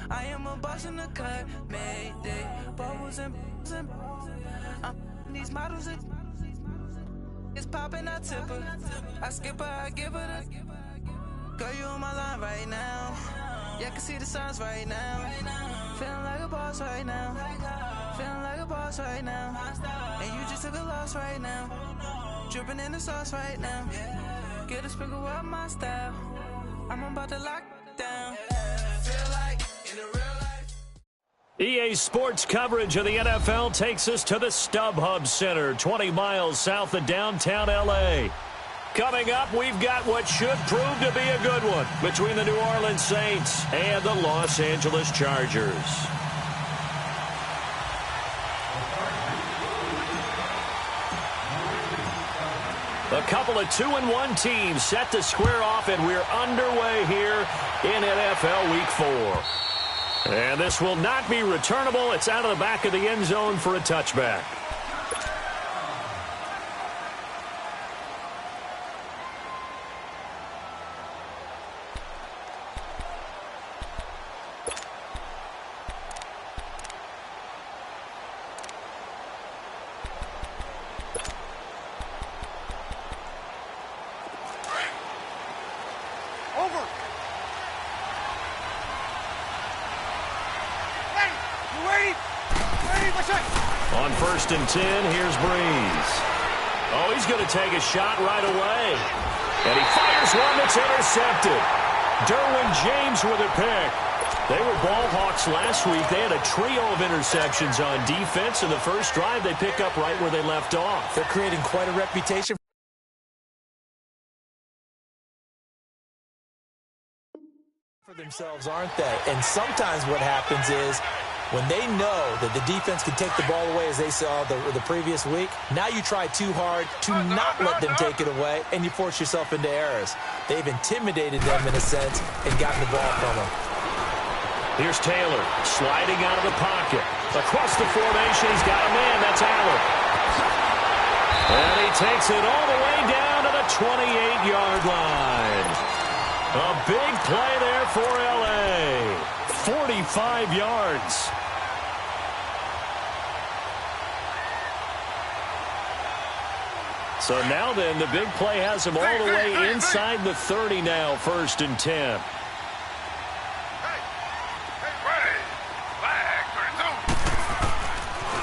I am a boss in the cut, Mayday. Bubbles and these models it's popping, I tip her. I skip her, I give her the. Girl, you on my line right now. Yeah, I can see the signs right now. Feeling like a boss right now. Feeling like a boss right now. And you just took a loss right now. Dripping in the sauce right now. Get a sprinkle up my style. I'm about to lock down. Feel like in the real life. EA Sports coverage of the NFL takes us to the StubHub Center, 20 miles south of downtown L.A. Coming up, we've got what should prove to be a good one between the New Orleans Saints and the Los Angeles Chargers. A couple of 2-1 teams set to square off, and we're underway here in NFL Week 4. And this will not be returnable. It's out of the back of the end zone for a touchback. On 1st and 10, here's Breeze. Oh, he's going to take a shot right away. And he fires one that's intercepted. Derwin James with a pick. They were ball hawks last week. They had a trio of interceptions on defense. In the first drive, they pick up right where they left off. They're creating quite a reputation for themselves, aren't they? And sometimes what happens is when they know that the defense can take the ball away, as they saw the previous week, now you try too hard to not let them take it away, and you force yourself into errors. They've intimidated them in a sense and gotten the ball from them. Here's Taylor sliding out of the pocket. Across the formation, he's got a man. That's Allen. And he takes it all the way down to the 28-yard line. A big play there for L.A. 45 yards. So now then, the big play has him all the way inside the 30 now, 1st and 10.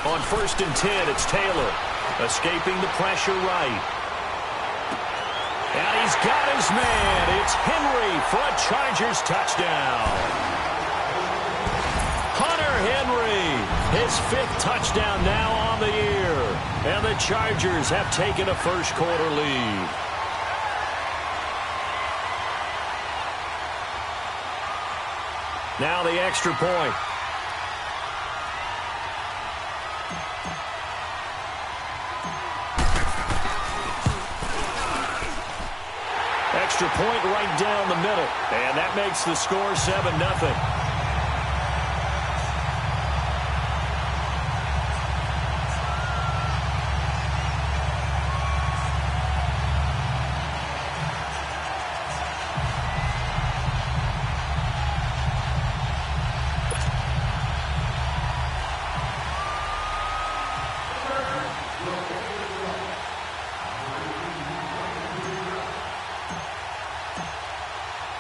On 1st and 10, it's Taylor escaping the pressure right. And he's got his man. It's Henry for a Chargers touchdown. Hunter Henry, his 5th touchdown now on the year. And the Chargers have taken a first-quarter lead. Now the extra point. Extra point right down the middle. And that makes the score 7-0.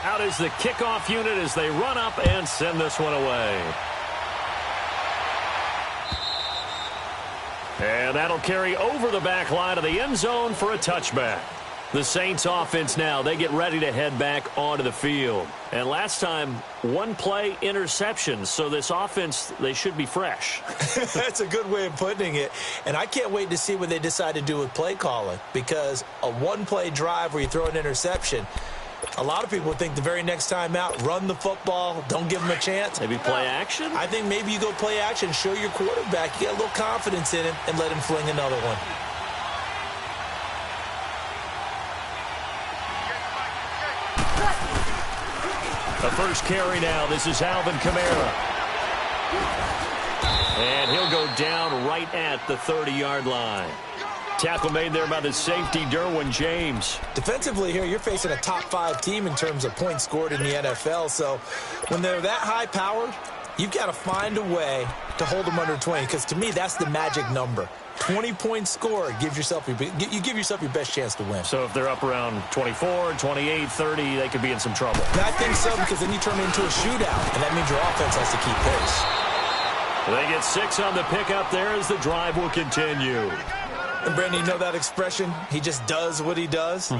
Out is the kickoff unit as they run up and send this one away. And that'll carry over the back line of the end zone for a touchback. The Saints offense now, they get ready to head back onto the field. And last time, one play interception. So this offense, they should be fresh. That's a good way of putting it. And I can't wait to see what they decide to do with play calling. Because a one-play drive where you throw an interception, a lot of people think the very next time out, run the football, don't give them a chance. Maybe play action? I think maybe you go play action, show your quarterback, you get a little confidence in him, and let him fling another one. The first carry now. This is Alvin Kamara. And he'll go down right at the 30-yard line. Tackle made there by the safety, Derwin James. Defensively here, you're facing a top 5 team in terms of points scored in the NFL. So when they're that high-powered, you've got to find a way to hold them under 20, because to me, that's the magic number. 20 points scored, you give yourself your best chance to win. So if they're up around 24, 28, 30, they could be in some trouble. And I think so, because then you turn it into a shootout, and that means your offense has to keep pace. They get 6 on the pickup there as the drive will continue. And Brandon, you know that expression? He just does what he does?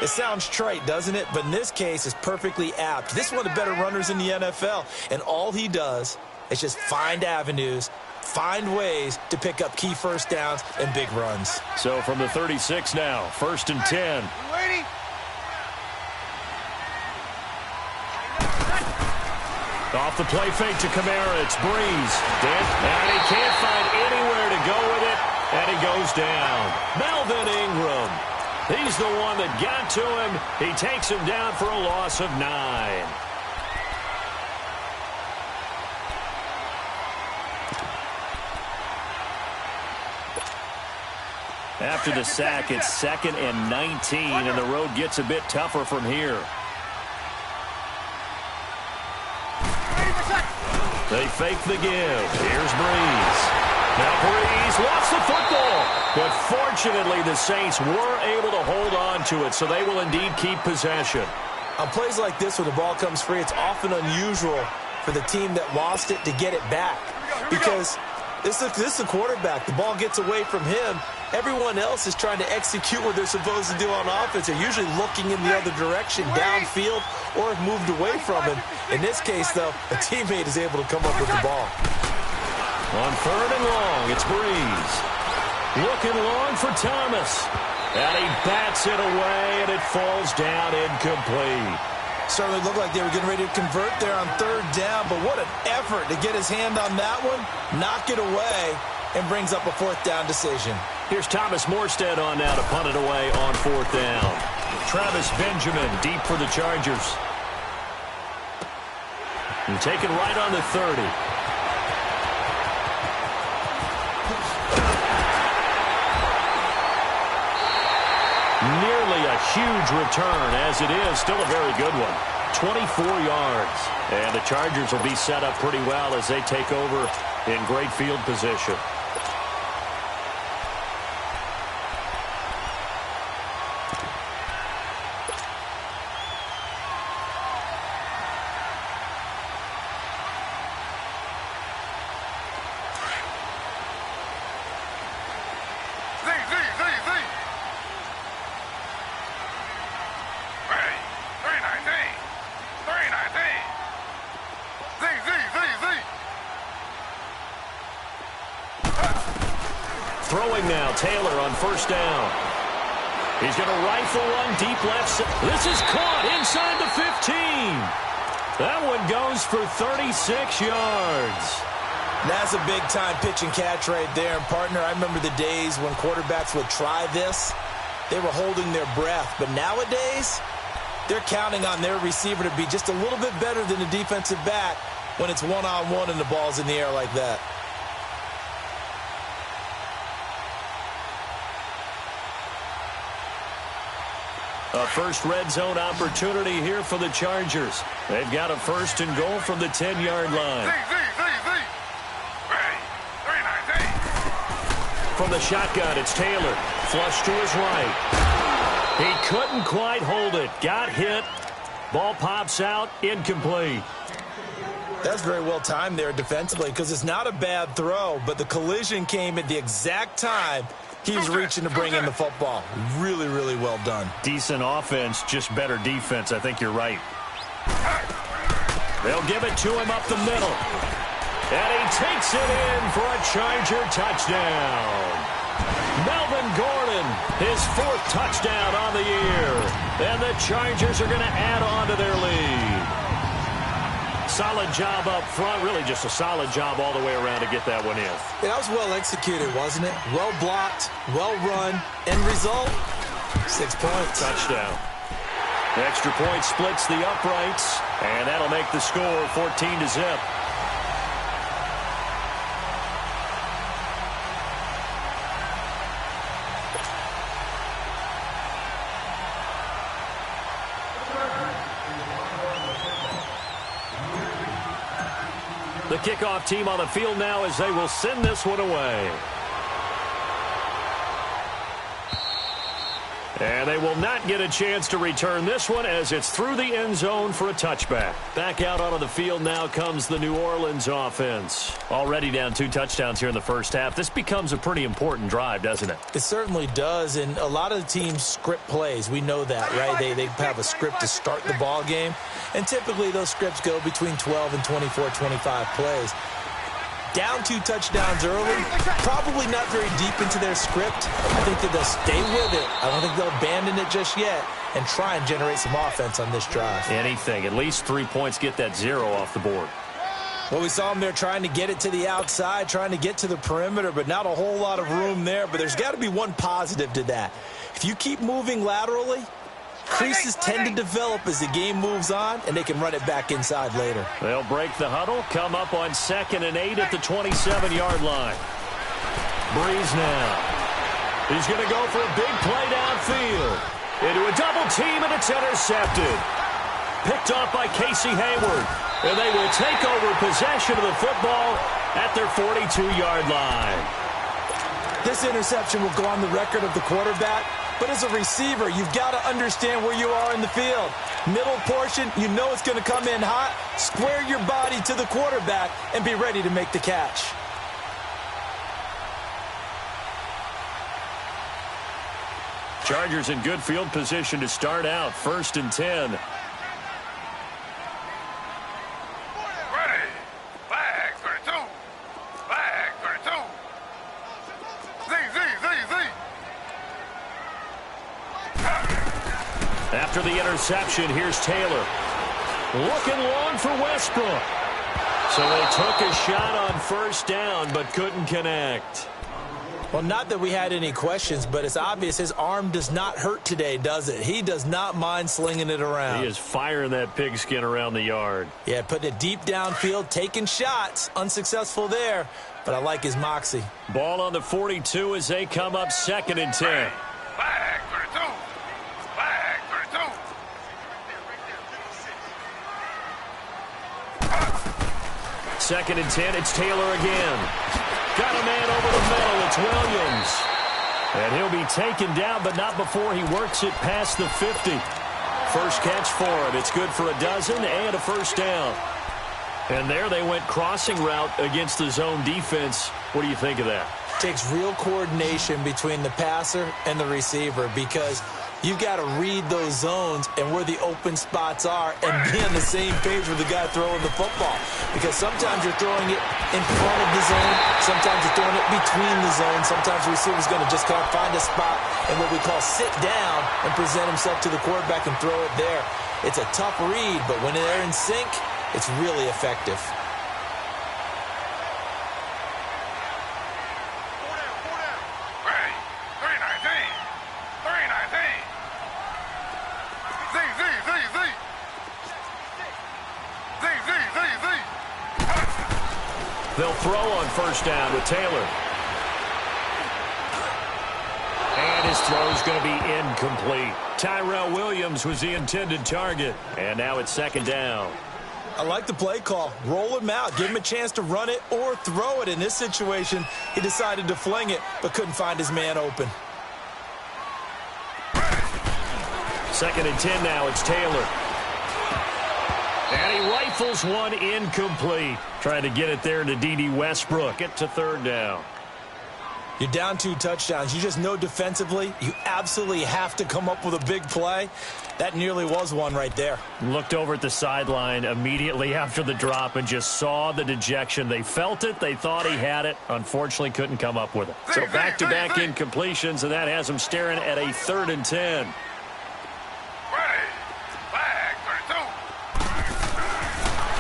It sounds trite, doesn't it? But in this case, it's perfectly apt. This is one of the better runners in the NFL, and all he does is just find avenues, find ways to pick up key first downs and big runs. So from the 36 now, 1st and 10. Ready? Off the play fake to Kamara, it's Breeze. And he can't find anywhere to go with it, and he goes down. Melvin Ingram. He's the one that got to him. He takes him down for a loss of 9. After the sack, it's 2nd and 19, and the road gets a bit tougher from here. They fake the give. Here's Breeze. Now Breeze wants the football. But fortunately, the Saints were able to hold on to it, so they will indeed keep possession. On plays like this where the ball comes free, it's often unusual for the team that lost it to get it back. Because this is a quarterback. The ball gets away from him. Everyone else is trying to execute what they're supposed to do on offense. They're usually looking in the other direction, downfield, or have moved away from him. In this case, though, a teammate is able to come up with the ball. On 3rd and long, it's Breeze. Looking long for Thomas. And he bats it away, and it falls down incomplete. Certainly looked like they were getting ready to convert there on 3rd down, but what an effort to get his hand on that one, knock it away, and brings up a 4th down decision. Here's Thomas Morstead on now to punt it away on 4th down. Travis Benjamin deep for the Chargers. And taken right on the 30. Nearly a huge return, as it is still a very good one. 24 yards. And the Chargers will be set up pretty well as they take over in great field position. Throwing now, Taylor on 1st down. He's going to rifle one deep left. This is caught inside the 15. That one goes for 36 yards. That's a big-time pitch and catch right there. And, partner, I remember the days when quarterbacks would try this. They were holding their breath. But nowadays, they're counting on their receiver to be just a little bit better than the defensive back when it's one-on-one and the ball's in the air like that. A first red zone opportunity here for the Chargers. They've got a 1st and goal from the 10-yard line. From the shotgun, it's Taylor. Flush to his right. He couldn't quite hold it. Got hit. Ball pops out. Incomplete. That's very well timed there defensively, because it's not a bad throw, but the collision came at the exact time he was reaching to bring in the football. Really, really well done. Decent offense, just better defense. I think you're right. They'll give it to him up the middle. And he takes it in for a Charger touchdown. Melvin Gordon, his 4th touchdown on the year. And the Chargers are going to add on to their lead. Solid job up front. Really just a solid job all the way around to get that one in. Yeah, that was well executed, wasn't it? Well blocked, well run. End result, 6 points. Touchdown. Extra point splits the uprights. And that'll make the score 14-0. The kickoff team on the field now as they will send this one away. And they will not get a chance to return this one as it's through the end zone for a touchback. Back out onto the field now comes the New Orleans offense. Already down 2 touchdowns here in the first half. This becomes a pretty important drive, doesn't it? It certainly does, and a lot of the teams script plays. We know that, right? They have a script to start the ball game, and typically those scripts go between 12 and 24, 25 plays. Down 2 touchdowns early, probably not very deep into their script. I think that they'll stay with it. I don't think they'll abandon it just yet and try and generate some offense on this drive. Anything. At least 3 points, get that 0 off the board. Well, we saw them there trying to get it to the outside, trying to get to the perimeter, but not a whole lot of room there. But there's got to be one positive to that. If you keep moving laterally, creases tend to develop as the game moves on, and they can run it back inside later. They'll break the huddle, come up on 2nd and 8 at the 27-yard line. Breeze now. He's going to go for a big play downfield. Into a double team, and it's intercepted. Picked off by Casey Hayward. And they will take over possession of the football at their 42-yard line. This interception will go on the record of the quarterback. But as a receiver, you've got to understand where you are in the field. Middle portion, you know it's going to come in hot. Square your body to the quarterback and be ready to make the catch. Chargers in good field position to start out. 1st and 10. After the interception, here's Taylor. Looking long for Westbrook. So they took a shot on 1st down, but couldn't connect. Well, not that we had any questions, but it's obvious his arm does not hurt today, does it? He does not mind slinging it around. He is firing that pigskin around the yard. Yeah, putting it deep downfield, taking shots. Unsuccessful there, but I like his moxie. Ball on the 42 as they come up 2nd and 10. Second and 10, it's Taylor again. Got a man over the middle, it's Williams. And he'll be taken down, but not before he works it past the 50. First catch for him. It's good for a dozen and a 1st down. And there they went crossing route against the zone defense. What do you think of that? Takes real coordination between the passer and the receiver because you've got to read those zones and where the open spots are and be on the same page with the guy throwing the football. Because sometimes you're throwing it in front of the zone. Sometimes you're throwing it between the zones. Sometimes the receiver's going to just kind of find a spot and what we call sit down and present himself to the quarterback and throw it there. It's a tough read, but when they're in sync, it's really effective. They'll throw on 1st down with Taylor. And his throw's going to be incomplete. Tyrell Williams was the intended target. And now it's 2nd down. I like the play call. Roll him out. Give him a chance to run it or throw it. In this situation, he decided to fling it, but couldn't find his man open. 2nd and 10 now. It's Taylor. And he rifles one incomplete. Trying to get it there to D.D. Westbrook. Get to 3rd down. You're down 2 touchdowns. You just know defensively you absolutely have to come up with a big play. That nearly was one right there. Looked over at the sideline immediately after the drop and just saw the dejection. They felt it. They thought he had it. Unfortunately, couldn't come up with it. So back-to-back incompletions, and that has him staring at a 3rd and 10.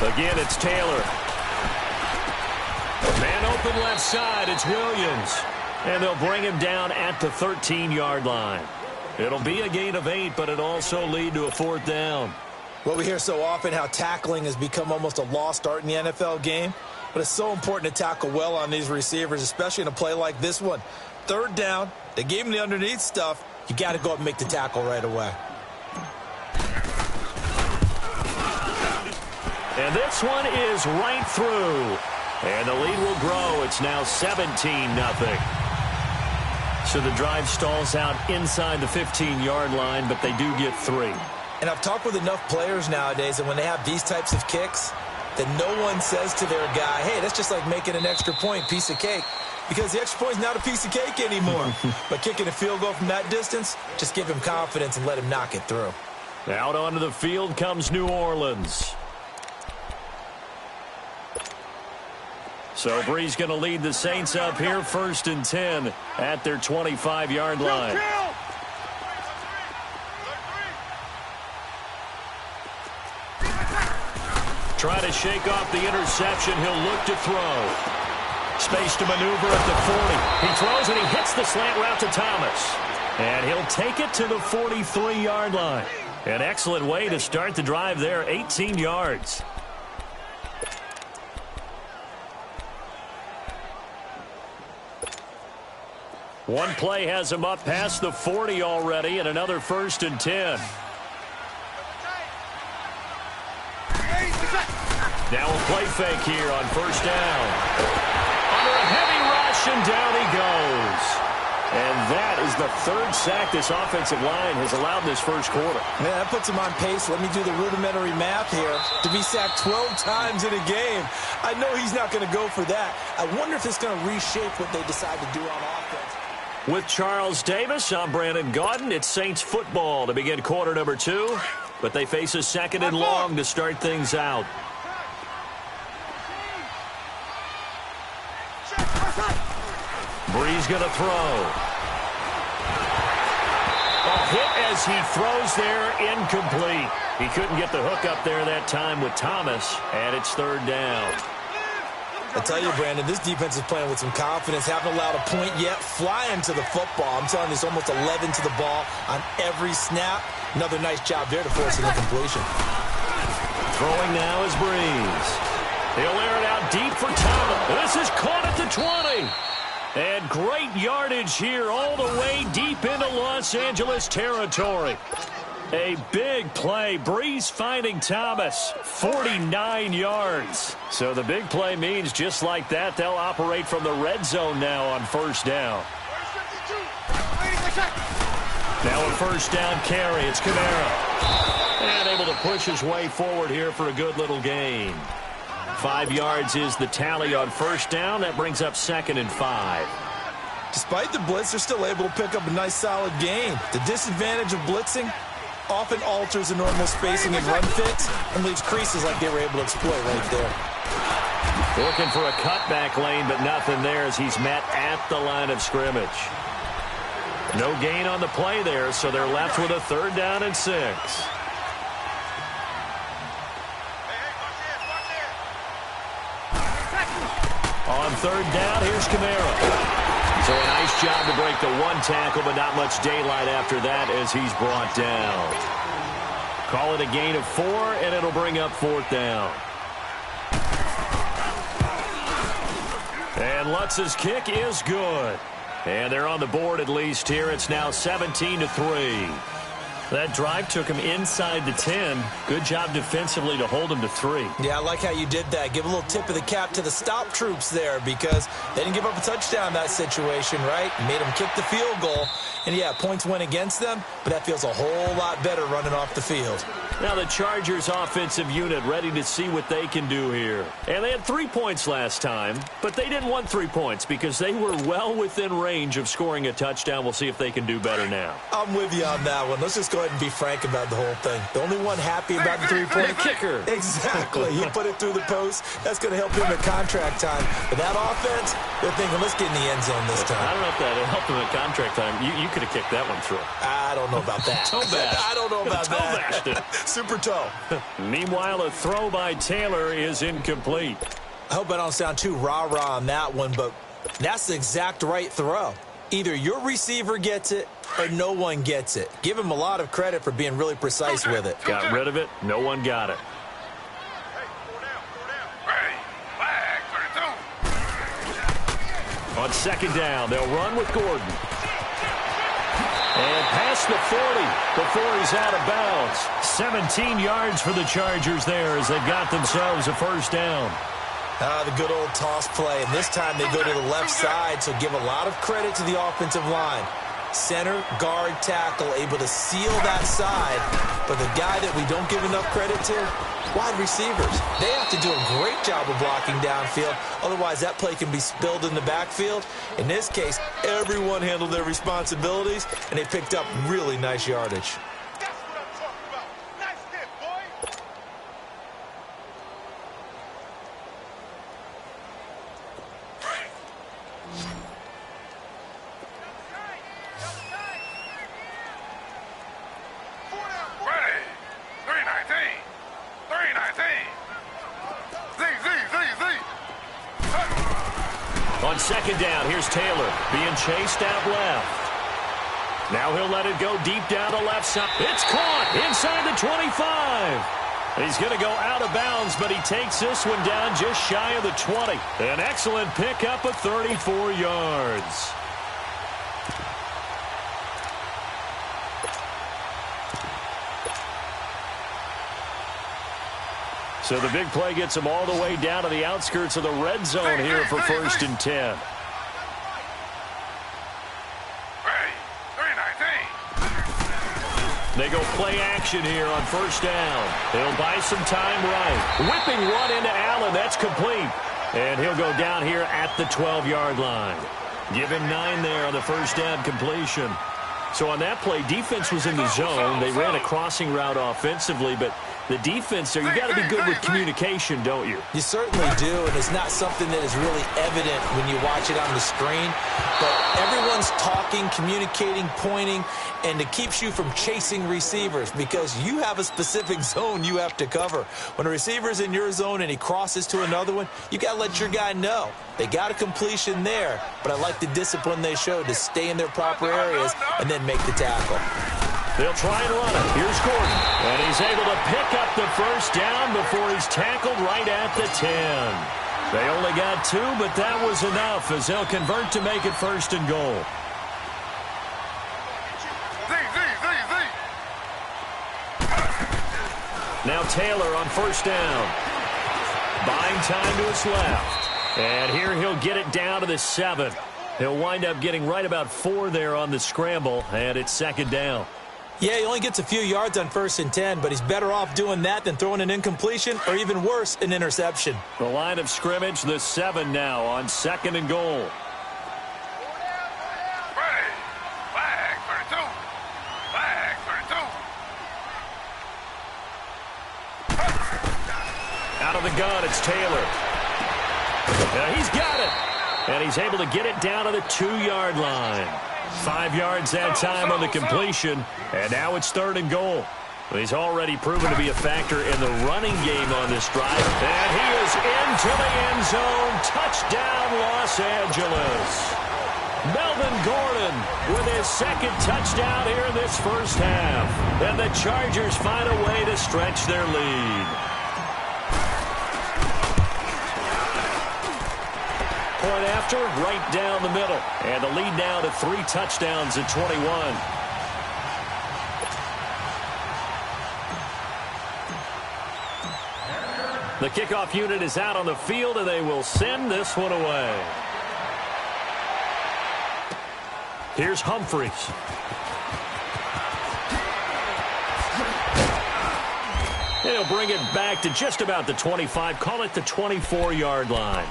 Again, it's Taylor. Man open left side, it's Williams. And they'll bring him down at the 13-yard line. It'll be a gain of 8, but it'll also lead to a 4th down. Well, we hear so often how tackling has become almost a lost art in the NFL game. But it's so important to tackle well on these receivers, especially in a play like this one. 3rd down, they gave him the underneath stuff. You got to go up and make the tackle right away. And this one is right through. And the lead will grow. It's now 17-0. So the drive stalls out inside the 15-yard line, but they do get 3. And I've talked with enough players nowadays that when they have these types of kicks, that no one says to their guy, hey, that's just like making an extra point, piece of cake. Because the extra point is not a piece of cake anymore. But kicking a field goal from that distance, just give him confidence and let him knock it through. Out onto the field comes New Orleans. So Bree's going to lead the Saints up here, 1st and 10 at their 25-yard line. Try to shake off the interception. He'll look to throw. Space to maneuver at the 40. He throws and he hits the slant route to Thomas. And he'll take it to the 43-yard line. An excellent way to start the drive there, 18 yards. One play has him up past the 40 already, and another 1st and 10. Now a play fake here on 1st down. Under a heavy rush, and down he goes. And that is the 3rd sack this offensive line has allowed this first quarter. Yeah, that puts him on pace. Let me do the rudimentary math here. To be sacked 12 times in a game, I know he's not going to go for that. I wonder if it's going to reshape what they decide to do on offense. With Charles Davis, I'm Brandon Gaudin. It's Saints football to begin quarter number 2. But they face a 2nd and long to start things out. Bree's going to throw. A hit as he throws there, incomplete. He couldn't get the hook up there that time with Thomas, and it's 3rd down. I tell you, Brandon, this defense is playing with some confidence. Haven't allowed a point yet. Flying to the football. I'm telling you, it's almost 11 to the ball on every snap. Another nice job there to force an incompletion. Throwing now is Breeze. He'll air it out deep for Thomas. This is caught at the 20. And great yardage here all the way deep into Los Angeles territory. A big play. Breeze finding Thomas. 49 yards. So the big play means just like that, they'll operate from the red zone now on 1st down. Now a 1st down carry. It's Kamara. And able to push his way forward here for a good little gain. 5 yards is the tally on 1st down. That brings up 2nd and 5. Despite the blitz, they're still able to pick up a nice solid gain. The disadvantage of blitzing often alters the normal spacing and run fits and leaves creases like they were able to exploit right there. Looking for a cutback lane, but nothing there as he's met at the line of scrimmage. No gain on the play there, so they're left with a 3rd down and 6. On 3rd down, here's Kamara. So a nice job to break the 1 tackle, but not much daylight after that as he's brought down. Call it a gain of 4, and it'll bring up 4th down. And Lutz's kick is good. And they're on the board at least here. It's now 17-3. That drive took him inside the 10. Good job defensively to hold him to 3. Yeah, I like how you did that. Give a little tip of the cap to the stop troops there because they didn't give up a touchdown in that situation, right? Made them kick the field goal. And, yeah, points went against them, but that feels a whole lot better running off the field. Now the Chargers offensive unit ready to see what they can do here. And they had 3 points last time, but they didn't want 3 points because they were well within range of scoring a touchdown. We'll see if they can do better now. I'm with you on that one. Let's just go ahead and be frank about the whole thing. The only one happy about the 3-point kicker. Exactly. He put it through the post. That's going to help him at contract time. But that offense, they're thinking, let's get in the end zone this time. I don't know if that helped him at contract time. You could have kicked that one through. I don't know about that. Toe bash. I don't know about toe that. Bashed it. Super toe. Meanwhile, a throw by Taylor is incomplete. I hope I don't sound too rah-rah on that one, but that's the exact right throw. Either your receiver gets it or no one gets it. Give him a lot of credit for being really precise with it. Got rid of it. No one got it. On 2nd down, they'll run with Gordon. And past the 40 before he's out of bounds. 17 yards for the Chargers there as they've got themselves a first down. The good old toss play. And this time they go to the left side, so give a lot of credit to the offensive line. Center, guard, tackle, able to seal that side. But the guy that we don't give enough credit to, wide receivers. They have to do a great job of blocking downfield. Otherwise, that play can be spilled in the backfield. In this case, everyone handled their responsibilities, and they picked up really nice yardage. On second down, here's Taylor being chased out left. Now he'll let it go deep down the left side. It's caught inside the 25. He's going to go out of bounds, but he takes this one down just shy of the 20. An excellent pickup of 34 yards. So the big play gets him all the way down to the outskirts of the red zone here for first and 10. They go play action here on first down. He'll buy some time right. Whipping one into Allen. That's complete. And he'll go down here at the 12-yard line. Give him 9 there on the first down completion. So on that play, defense was in the zone. They ran a crossing route offensively, but the defense there, you got to be good with communication, don't you? You certainly do, and it's not something that is really evident when you watch it on the screen. But everyone's talking, communicating, pointing, and it keeps you from chasing receivers because you have a specific zone you have to cover. When a receiver's in your zone and he crosses to another one, you got to let your guy know. They got a completion there, but I like the discipline they showed to stay in their proper areas and then make the tackle. They'll try and run it. Here's Gordon. And he's able to pick up the first down before he's tackled right at the 10. They only got 2, but that was enough as they'll convert to make it first and goal. Now Taylor on first down. Buying time to his left. And here he'll get it down to the 7. He'll wind up getting right about 4 there on the scramble, and it's second down. Yeah, he only gets a few yards on first and 10, but he's better off doing that than throwing an incompletion or even worse, an interception. The line of scrimmage, the 7 now on second and goal. Out of the gun, it's Taylor. He's got it. And he's able to get it down to the 2-yard line. 5 yards that time on the completion. And now it's third and goal. He's already proven to be a factor in the running game on this drive. And he is into the end zone. Touchdown, Los Angeles. Melvin Gordon with his second touchdown here in this first half. And the Chargers find a way to stretch their lead. Point after, right down the middle. And the lead now to 3 touchdowns at 21. The kickoff unit is out on the field, and they will send this one away. Here's Humphries. And he'll bring it back to just about the 25. Call it the 24-yard line.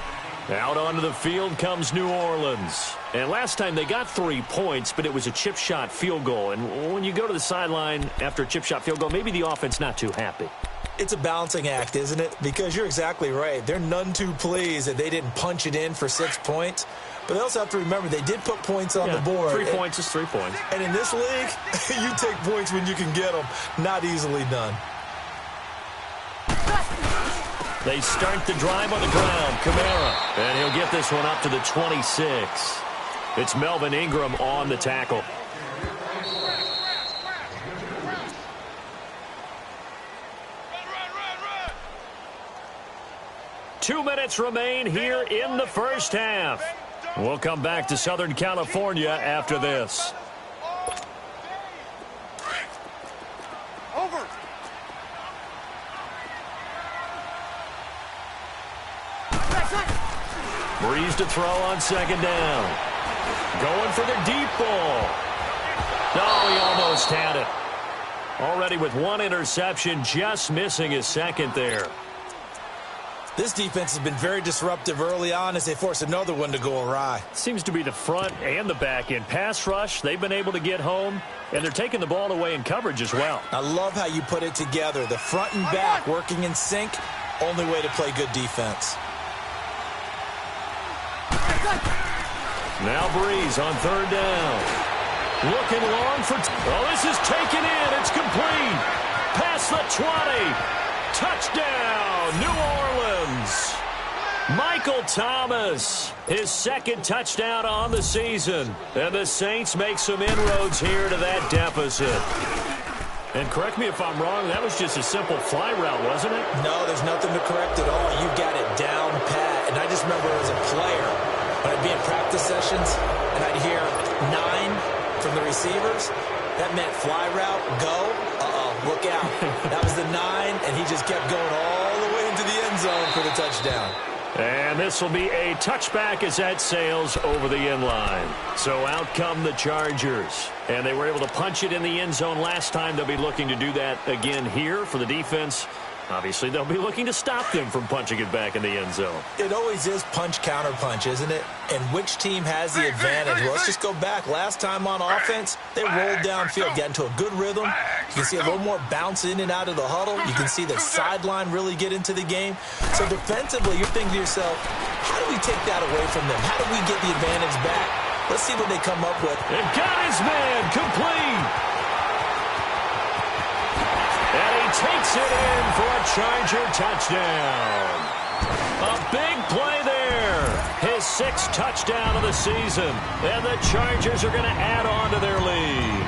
Out onto the field comes New Orleans. And last time they got 3 points, but it was a chip shot field goal. And when you go to the sideline after a chip shot field goal, maybe the offense not too happy. It's a balancing act, isn't it? Because you're exactly right. They're none too pleased that they didn't punch it in for 6 points. But they also have to remember they did put points on the board. 3 points is 3 points. And in this league, you take points when you can get them. Not easily done. They start the drive on the ground. Kamara. And he'll get this one up to the 26. It's Melvin Ingram on the tackle. Two minutes remain here in the first half. We'll come back to Southern California after this. Breeze to throw on second down. Going for the deep ball. Oh, he almost had it. Already with one interception, just missing his second there. This defense has been very disruptive early on as they force another one to go awry. Seems to be the front and the back end. Pass rush, they've been able to get home, and they're taking the ball away in coverage as well. I love how you put it together. The front and back working in sync, only way to play good defense. Now Breeze on third down. Looking long for... Oh, this is taken in. It's complete. Past the 20. Touchdown, New Orleans. Michael Thomas, his second touchdown on the season. And the Saints make some inroads here to that deficit. And correct me if I'm wrong, that was just a simple fly route, wasn't it? No, there's nothing to correct at all. You've got it down pat. And I just remember as a player, when I'd be in practice sessions, and I'd hear 9 from the receivers, that meant fly route, go, look out. That was the 9, and he just kept going all the way into the end zone for the touchdown. And this will be a touchback as that sails over the end line. So out come the Chargers. And they were able to punch it in the end zone last time. They'll be looking to do that again here for the defense. Obviously, they'll be looking to stop them from punching it back in the end zone. It always is punch-counter-punch, isn't it? And which team has the advantage? Well, let's just go back. Last time on offense, they rolled downfield, got into a good rhythm. You can see a little more bounce in and out of the huddle. You can see the sideline really get into the game. So defensively, you're thinking to yourself, how do we take that away from them? How do we get the advantage back? Let's see what they come up with. And got his man complete. And he takes it in for a Charger touchdown. A big play there. His 6th touchdown of the season. And the Chargers are going to add on to their lead.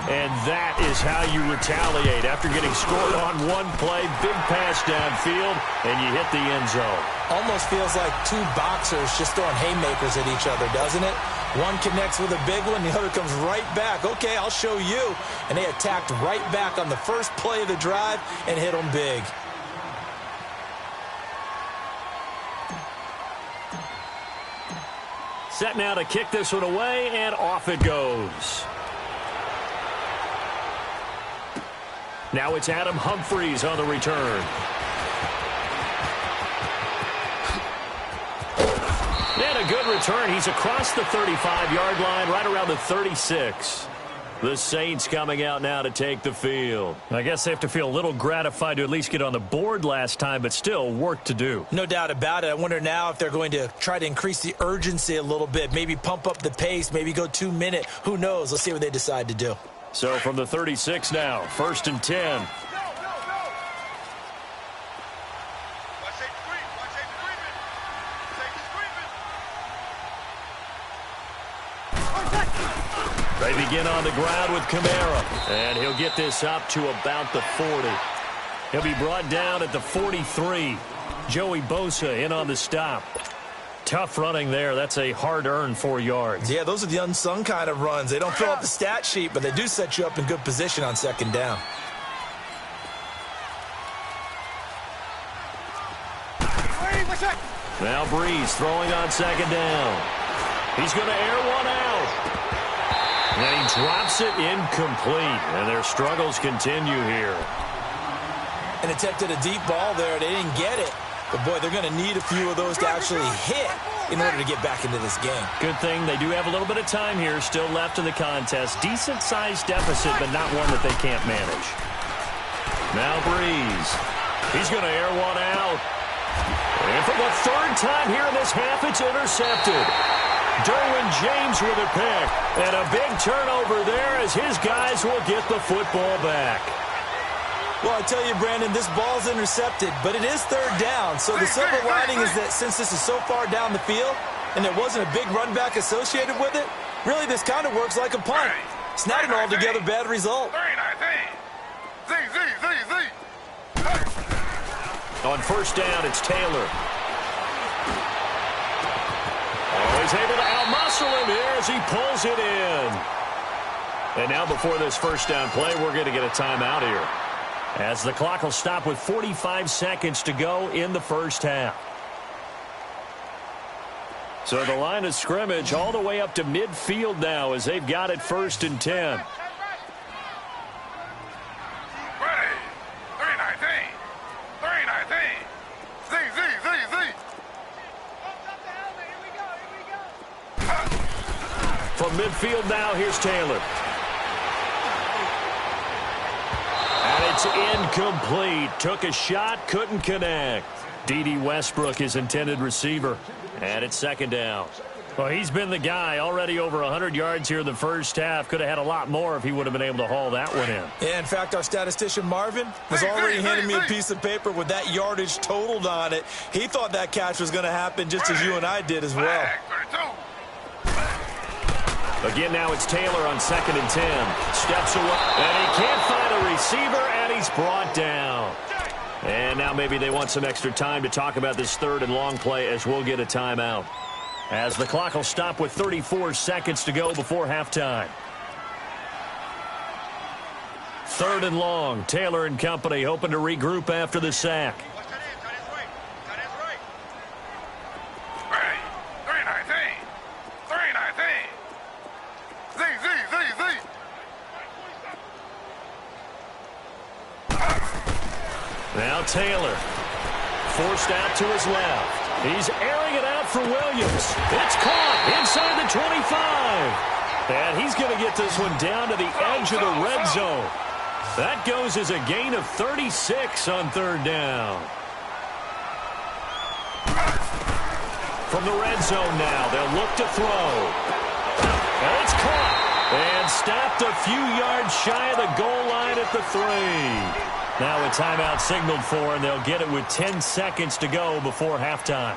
And that is how you retaliate after getting scored on one play. Big pass downfield, and you hit the end zone. Almost feels like 2 boxers just throwing haymakers at each other, doesn't it? One connects with a big one, the other comes right back. Okay, I'll show you. And they attacked right back on the first play of the drive and hit them big. Set now to kick this one away, and off it goes. Now it's Adam Humphries on the return. And a good return. He's across the 35-yard line, right around the 36. The Saints coming out now to take the field. I guess they have to feel a little gratified to at least get on the board last time, but still work to do. No doubt about it. I wonder now if they're going to try to increase the urgency a little bit, maybe pump up the pace, maybe go 2-minute. Who knows? Let's see what they decide to do. So from the 36 now, 1st and 10. They begin on the ground with Kamara, and he'll get this up to about the 40. He'll be brought down at the 43. Joey Bosa in on the stop. Tough running there. That's a hard-earned 4 yards. Yeah, those are the unsung kind of runs. They don't fill up the stat sheet, but they do set you up in good position on second down. Now Breeze throwing on second down. He's going to air one out. And he drops it incomplete. And their struggles continue here. And attempted a deep ball there. They didn't get it. But, boy, they're going to need a few of those to actually hit in order to get back into this game. Good thing they do have a little bit of time here still left in the contest. Decent-sized deficit, but not one that they can't manage. Now Breeze. He's going to air one out. And for the 3rd time here in this half, it's intercepted. Derwin James with a pick. And a big turnover there as his guys will get the football back. Well, I tell you, Brandon, this ball's intercepted, but it is 3rd down. So the silver lining is that since this is so far down the field and there wasn't a big run back associated with it, really this kind of works like a punt. It's not an altogether bad result. On 1st down, it's Taylor. Oh, he's able to outmuscle him here as he pulls it in. And now before this 1st down play, we're going to get a timeout here, as the clock will stop with 45 seconds to go in the 1st half. So the line of scrimmage all the way up to midfield now as they've got it 1st and 10. From midfield now, here's Taylor. And it's incomplete. Took a shot, couldn't connect. D.D. Westbrook, his intended receiver. And it's 2nd down. Well, he's been the guy. Already over 100 yards here in the first half. Could have had a lot more if he would have been able to haul that one in. Yeah, in fact, our statistician Marvin was already handing me a piece of paper with that yardage totaled on it. He thought that catch was going to happen just as you and I did as well. Again, now it's Taylor on 2nd and 10. Steps away, and he can't find a receiver, and he's brought down. And now maybe they want some extra time to talk about this 3rd and long play as we'll get a timeout. As the clock will stop with 34 seconds to go before halftime. 3rd and long, Taylor and company hoping to regroup after the sack. Now Taylor, forced out to his left. He's airing it out for Williams. It's caught inside the 25. And he's going to get this one down to the edge of the red zone. That goes as a gain of 36 on 3rd down. From the red zone now, they'll look to throw. And it's caught. And stopped a few yards shy of the goal line at the 3. Now a timeout signaled for, and they'll get it with 10 seconds to go before halftime.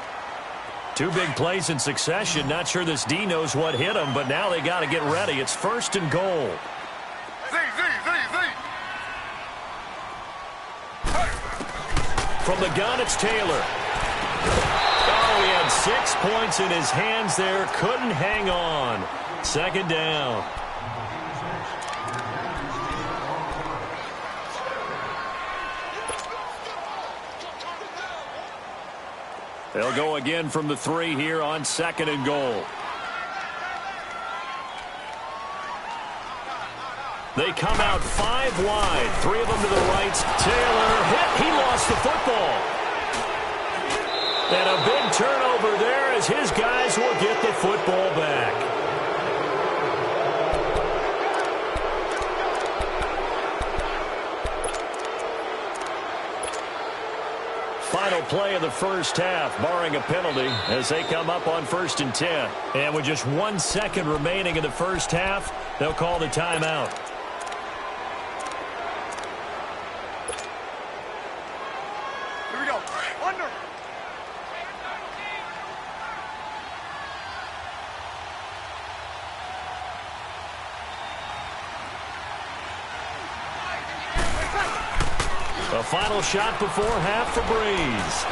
2 big plays in succession. Not sure this D knows what hit him, but now they got to get ready. It's 1st and goal. From the gun, it's Taylor. Oh, he had 6 points in his hands there. Couldn't hang on. 2nd down. They'll go again from the 3 here on 2nd and goal. They come out 5 wide. 3 of them to the right. Taylor hit. He lost the football. And a big turnover there as his guys will get the football back. Final play of the first half, barring a penalty, as they come up on 1st and 10. And with just 1 second remaining in the first half, they'll call the timeout. Here we go. Under. A final shot before half for Breeze.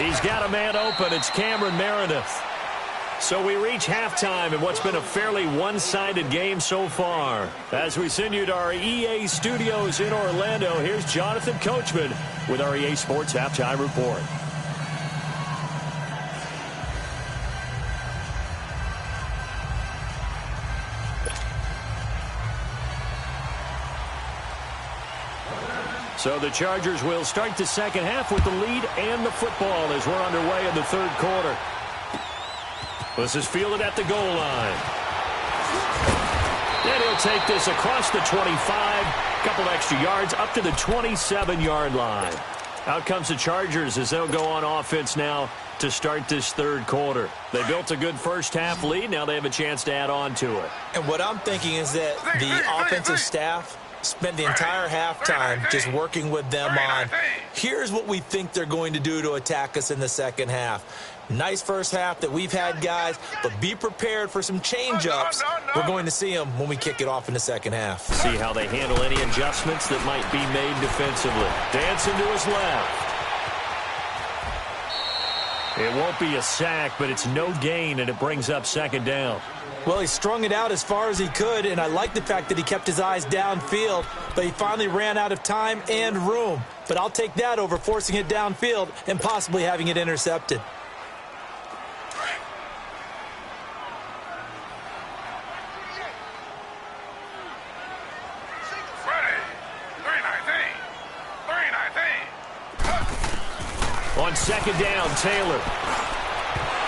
He's got a man open. It's Cameron Meredith. So we reach halftime in what's been a fairly one-sided game so far. As we send you to our EA studios in Orlando, here's Jonathan Coachman with our EA Sports Halftime Report. So the Chargers will start the second half with the lead and the football as we're underway in the 3rd quarter. This is fielded at the goal line. And he'll take this across the 25, couple extra yards up to the 27-yard line. Out comes the Chargers as they'll go on offense now to start this 3rd quarter. They built a good first half lead. Now they have a chance to add on to it. And what I'm thinking is that the offensive staff spent the entire halftime just working with them on, here's what we think they're going to do to attack us in the second half. Nice first half that we've had, guys, but be prepared for some change-ups. We're going to see them when we kick it off in the second half. See how they handle any adjustments that might be made defensively. Dancing to his left. It won't be a sack, but it's no gain, and it brings up 2nd down. Well, he strung it out as far as he could, and I like the fact that he kept his eyes downfield, but he finally ran out of time and room. But I'll take that over forcing it downfield and possibly having it intercepted. On second down, Taylor.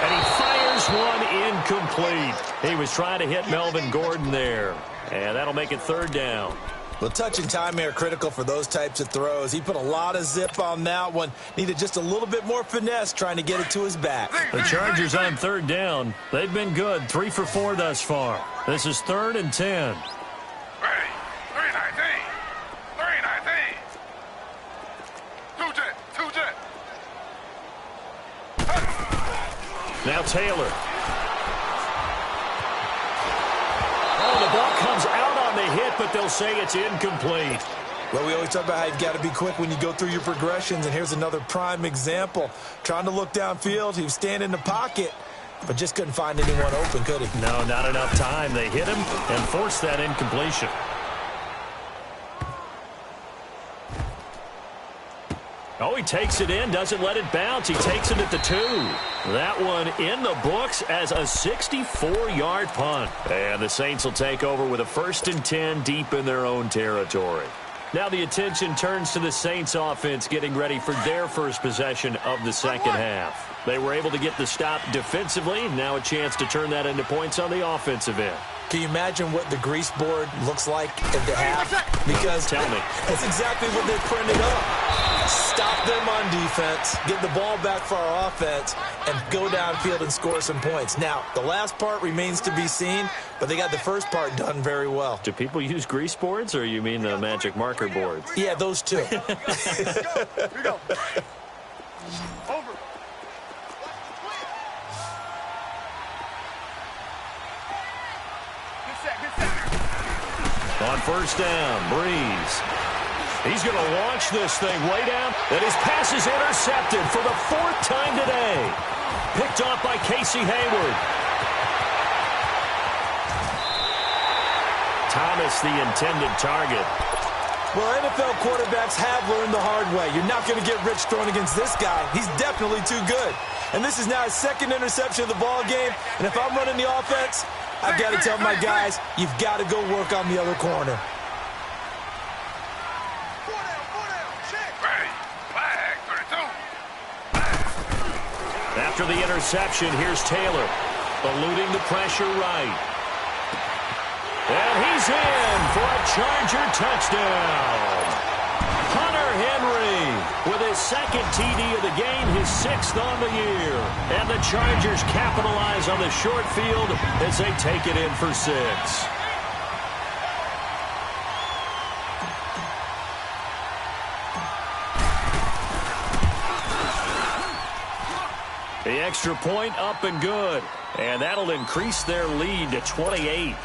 And he fires one incomplete. He was trying to hit Melvin Gordon there. And that'll make it third down. Well, touch and time are critical for those types of throws. He put a lot of zip on that one. Needed just a little bit more finesse trying to get it to his back. The Chargers on third down. They've been good. 3 for 4 thus far. This is 3rd and 10. Now Taylor. Oh, the ball comes out on the hit, but they'll say it's incomplete. Well, we always talk about how you've got to be quick when you go through your progressions, and here's another prime example. Trying to look downfield, he was standing in the pocket, but just couldn't find anyone open, could he? No, not enough time. They hit him and forced that incompletion. Oh, he takes it in, doesn't let it bounce. He takes it at the 2. That one in the books as a 64-yard punt. And the Saints will take over with a 1st and 10 deep in their own territory. Now the attention turns to the Saints offense getting ready for their first possession of the second half. They were able to get the stop defensively. Now a chance to turn that into points on the offensive end. Can you imagine what the grease board looks like at the half? Because tell me. That's exactly what they printed up. Stop them on defense, get the ball back for our offense, and go downfield and score some points. Now, the last part remains to be seen, but they got the first part done very well. Do people use grease boards, or you mean the magic marker boards? Yeah, those two. Here we go. Over. On first down, Breeze. He's going to launch this thing way down, and his pass is intercepted for the 4th time today. Picked off by Casey Hayward. Thomas, the intended target. Well, NFL quarterbacks have learned the hard way. You're not going to get rich throwing against this guy. He's definitely too good. And this is now his 2nd interception of the ball game. And if I'm running the offense, I've got to tell my guys, you've got to go work on the other corner. After the interception, here's Taylor, eluding the pressure right. And he's in for a Charger touchdown. Hunter Henry with his 2nd TD of the game, his 6th on the year. And the Chargers capitalize on the short field as they take it in for 6. The extra point up and good. And that'll increase their lead to 28.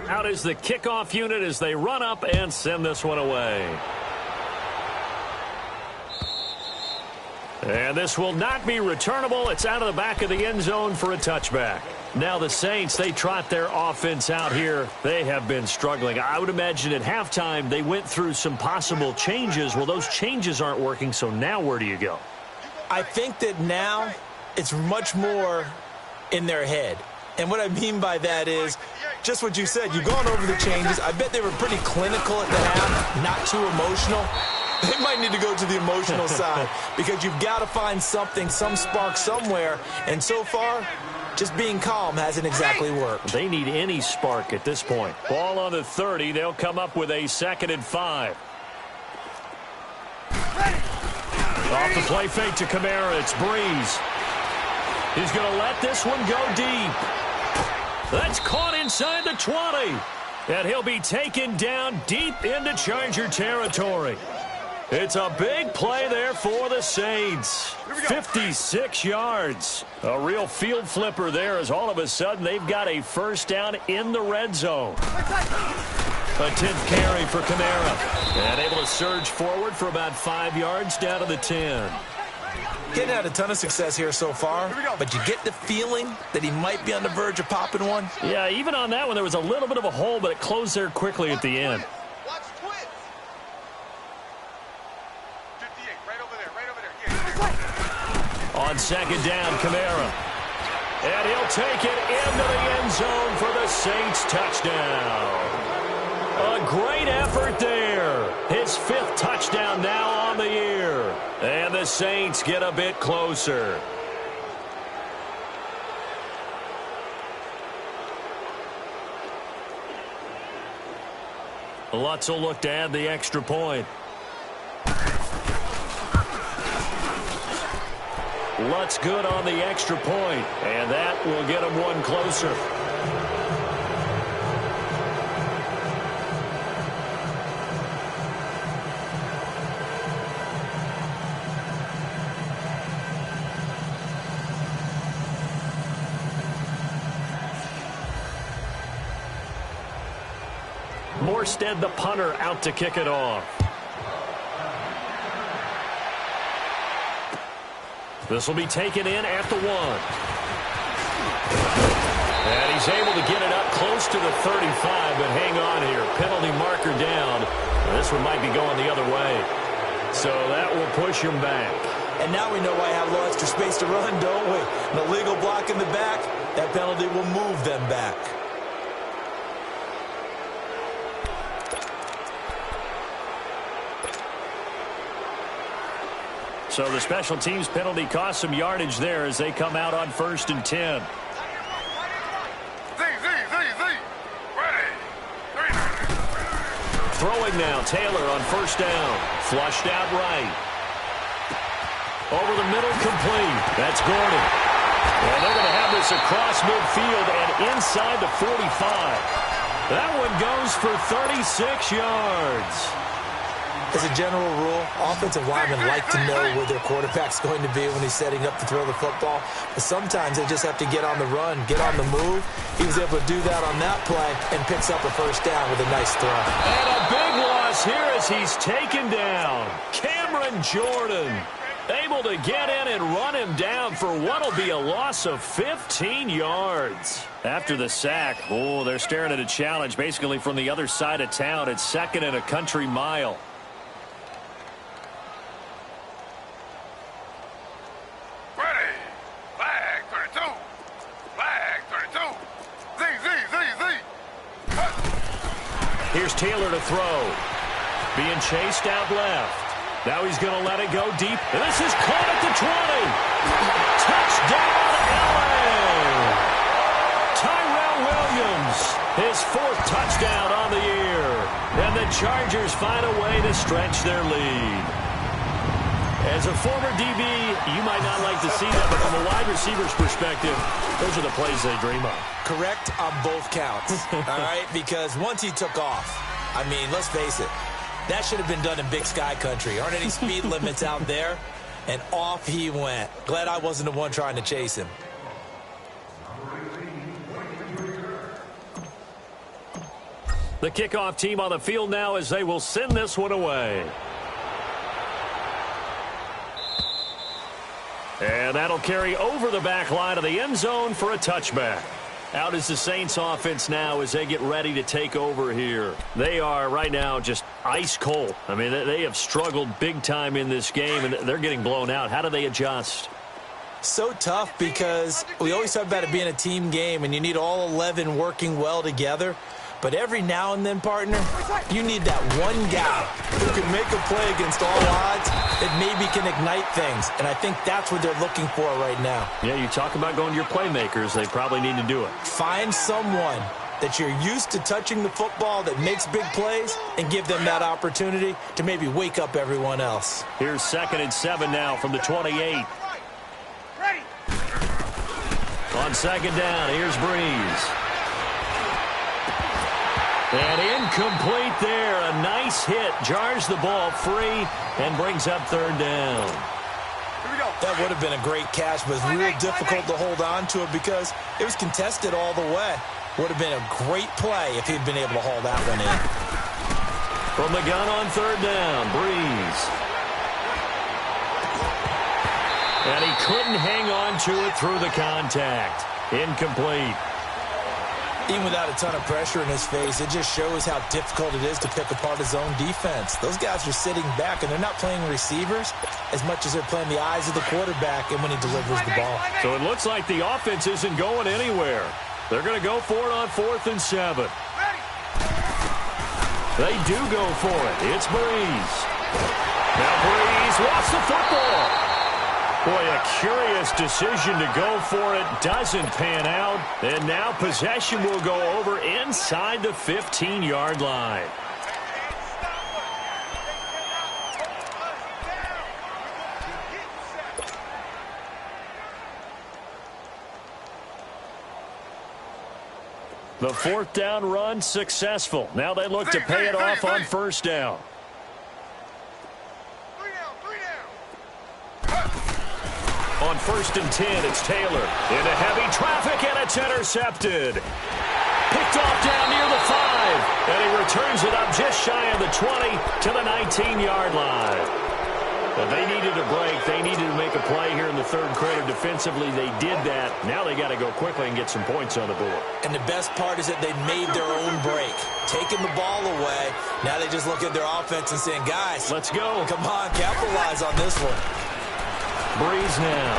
Out is the kickoff unit as they run up and send this one away. And this will not be returnable. It's out of the back of the end zone for a touchback. Now the Saints, they trot their offense out here. They have been struggling. I would imagine at halftime they went through some possible changes. Well, those changes aren't working, so now where do you go? I think that now it's much more in their head. And what I mean by that is just what you said. You've gone over the changes. I bet they were pretty clinical at the half, not too emotional. They might need to go to the emotional side because you've got to find something, some spark somewhere. And so far, just being calm hasn't exactly worked. They need any spark at this point. Ball on the 30. They'll come up with a 2nd and 5. Off the play fake to Kamara. It's Breeze. He's going to let this one go deep. That's caught inside the 20. And he'll be taken down deep into Charger territory. It's a big play there for the Saints. 56 yards. A real field flipper there as all of a sudden they've got a first down in the red zone. A 10th carry for Kamara. And able to surge forward for about 5 yards down to the 10. Getting had a ton of success here so far, but you get the feeling that he might be on the verge of popping one. Yeah, even on that one, there was a little bit of a hole, but it closed there quickly at the end. On second down, Kamara. And he'll take it into the end zone for the Saints touchdown. effort there. His 5th touchdown now on the year. And the Saints get a bit closer. Lutz will look to add the extra point. Lutz good on the extra point, and that will get him one closer. Morstead, the punter, out to kick it off. This will be taken in at the 1. And he's able to get it up close to the 35, but hang on here. Penalty marker down. This one might be going the other way. So that will push him back. And now we know why I have a little extra space to run, don't we? An illegal block in the back, that penalty will move them back. So the special teams penalty cost some yardage there as they come out on 1st and 10. Throwing now, Taylor on 1st down. Flushed out right. Over the middle, complete. That's Gordon. And they're going to have this across midfield and inside the 45. That one goes for 36 yards. As a general rule, offensive linemen like to know where their quarterback's going to be when he's setting up to throw the football. But sometimes they just have to get on the run, get on the move. He was able to do that on that play and picks up a 1st down with a nice throw. And a big loss here as he's taken down. Cameron Jordan able to get in and run him down for what will be a loss of 15 yards. After the sack, they're staring at a challenge basically from the other side of town. It's 2nd and a country mile. Here's Taylor to throw. Being chased out left. Now he's going to let it go deep. And this is caught at the 20. Touchdown, LA! Tyrell Williams, his 4th touchdown on the year. And the Chargers find a way to stretch their lead. As a former DB, you might not like to see that, but from a wide receiver's perspective, those are the plays they dream of. Correct on both counts, all right? Because once he took off, I mean, let's face it, that should have been done in Big Sky country. Aren't any speed limits out there? And off he went. Glad I wasn't the one trying to chase him. The kickoff team on the field now as they will send this one away. And that'll carry over the back line of the end zone for a touchback. Out is the Saints offense now as they get ready to take over here. They are right now just ice cold. I mean, they have struggled big time in this game, and they're getting blown out. How do they adjust? So tough because we always talk about it being a team game, and you need all 11 working well together. But every now and then, partner, you need that one guy who can make a play against all odds that maybe can ignite things. And I think that's what they're looking for right now. Yeah, you talk about going to your playmakers. They probably need to do it. Find someone that you're used to touching the football that makes big plays and give them that opportunity to maybe wake up everyone else. Here's 2nd and 7 now from the 28. On 2nd down, here's Breeze. And incomplete there. A nice hit. Jars the ball free and brings up 3rd down. Here we go. That would have been a great catch, but it's real difficult to hold on to it because it was contested all the way. Would have been a great play if he'd been able to haul that one in. From the gun on 3rd down, Breeze. And he couldn't hang on to it through the contact. Incomplete. Even without a ton of pressure in his face, it just shows how difficult it is to pick apart his own defense. Those guys are sitting back, and they're not playing receivers as much as they're playing the eyes of the quarterback and when he delivers the ball. So it looks like the offense isn't going anywhere. They're going to go for it on 4th and 7. They do go for it. It's Breeze. Now Breeze lost the football. Boy, a curious decision to go for it. Doesn't pan out. And now possession will go over inside the 15-yard line. The fourth down run successful. Now they look to pay it off on first down. On 1st and 10, it's Taylor. Into heavy traffic, and it's intercepted. Picked off down near the 5. And he returns it up just shy of the 20 to the 19-yard line. But they needed a break. They needed to make a play here in the third quarter. Defensively, they did that. Now they got to go quickly and get some points on the board. And the best part is that they made their own break. Taking the ball away. Now they just look at their offense and saying, guys, let's go. Come on, capitalize on this one. Breeze now.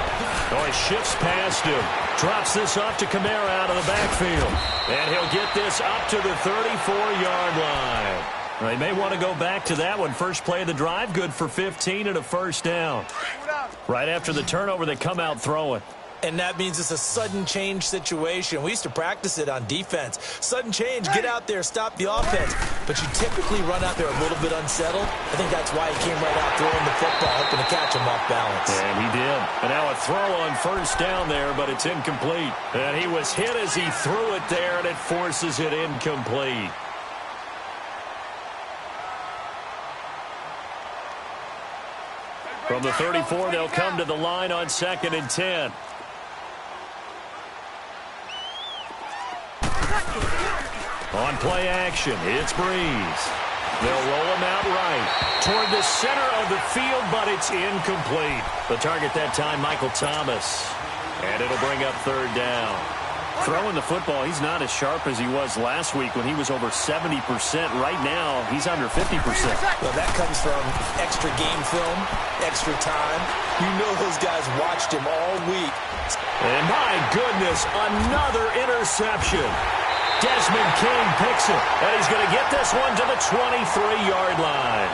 Oh, he shifts past him. Drops this off to Kamara out of the backfield. And he'll get this up to the 34-yard line. They may want to go back to that one. First play of the drive, good for 15 and a first down. Right after the turnover, they come out throwing. And that means it's a sudden change situation. We used to practice it on defense. Sudden change, get out there, stop the offense. But you typically run out there a little bit unsettled. I think that's why he came right out throwing the football, hoping to catch him off balance. And he did. And now a throw on first down there, but it's incomplete. And he was hit as he threw it there, and it forces it incomplete. From the 34, they'll come to the line on 2nd and 10. On play action, it's Breeze. They'll roll him out right toward the center of the field, but it's incomplete. The target that time, Michael Thomas. And it'll bring up third down. Throwing the football, he's not as sharp as he was last week when he was over 70%. Right now, he's under 50%. Well, that comes from extra game film, extra time. You know those guys watched him all week. And my goodness, another interception. Desmond King picks it, and he's going to get this one to the 23-yard line.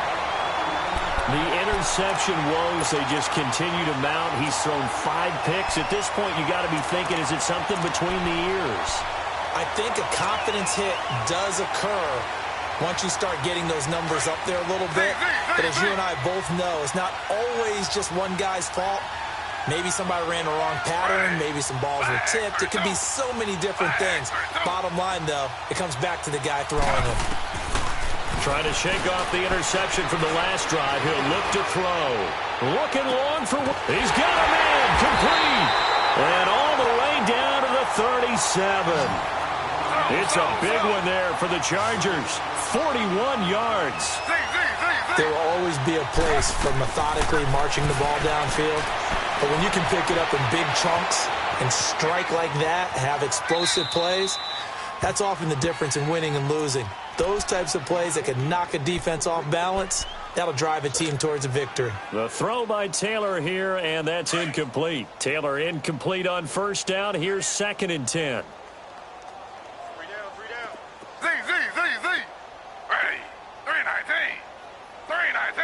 The interception woes, they just continue to mount. He's thrown 5 picks. At this point, you got to be thinking, is it something between the ears? I think a confidence hit does occur once you start getting those numbers up there a little bit. But as you and I both know, it's not always just one guy's fault. Maybe somebody ran the wrong pattern. Maybe some balls were tipped. It could be so many different things. Bottom line, though, it comes back to the guy throwing them. Trying to shake off the interception from the last drive. He'll look to throw. Looking long for... He's got a man. Complete. And all the way down to the 37. It's a big one there for the Chargers. 41 yards. There will always be a place for methodically marching the ball downfield. But when you can pick it up in big chunks and strike like that, have explosive plays, that's often the difference in winning and losing. Those types of plays that can knock a defense off balance, that'll drive a team towards a victory. The throw by Taylor here, and that's incomplete. Taylor incomplete on first down. Here's 2nd and 10. 3 down. Z. Ready. 319. 319.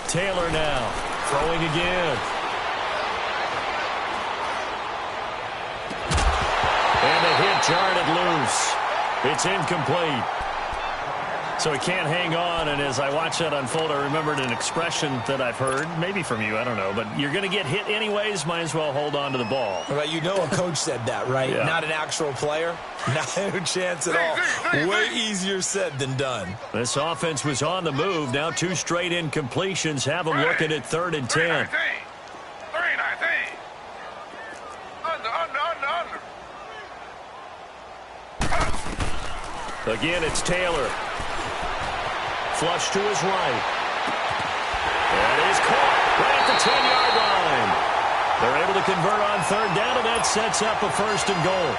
Taylor now throwing again. And the hit jarred it loose. It's incomplete. So he can't hang on, and as I watch that unfold, I remembered an expression that I've heard, maybe from you, I don't know, but you're going to get hit anyways, might as well hold on to the ball. Well, you know a coach said that, right? Yeah. Not an actual player. No chance at all. Way easier said than done. This offense was on the move. Now 2 straight incompletions have them looking at 3rd and 10. 319. Under. Again, it's Taylor. Flush to his right. And he's caught right at the 10-yard line. They're able to convert on 3rd down, and that sets up a 1st and goal.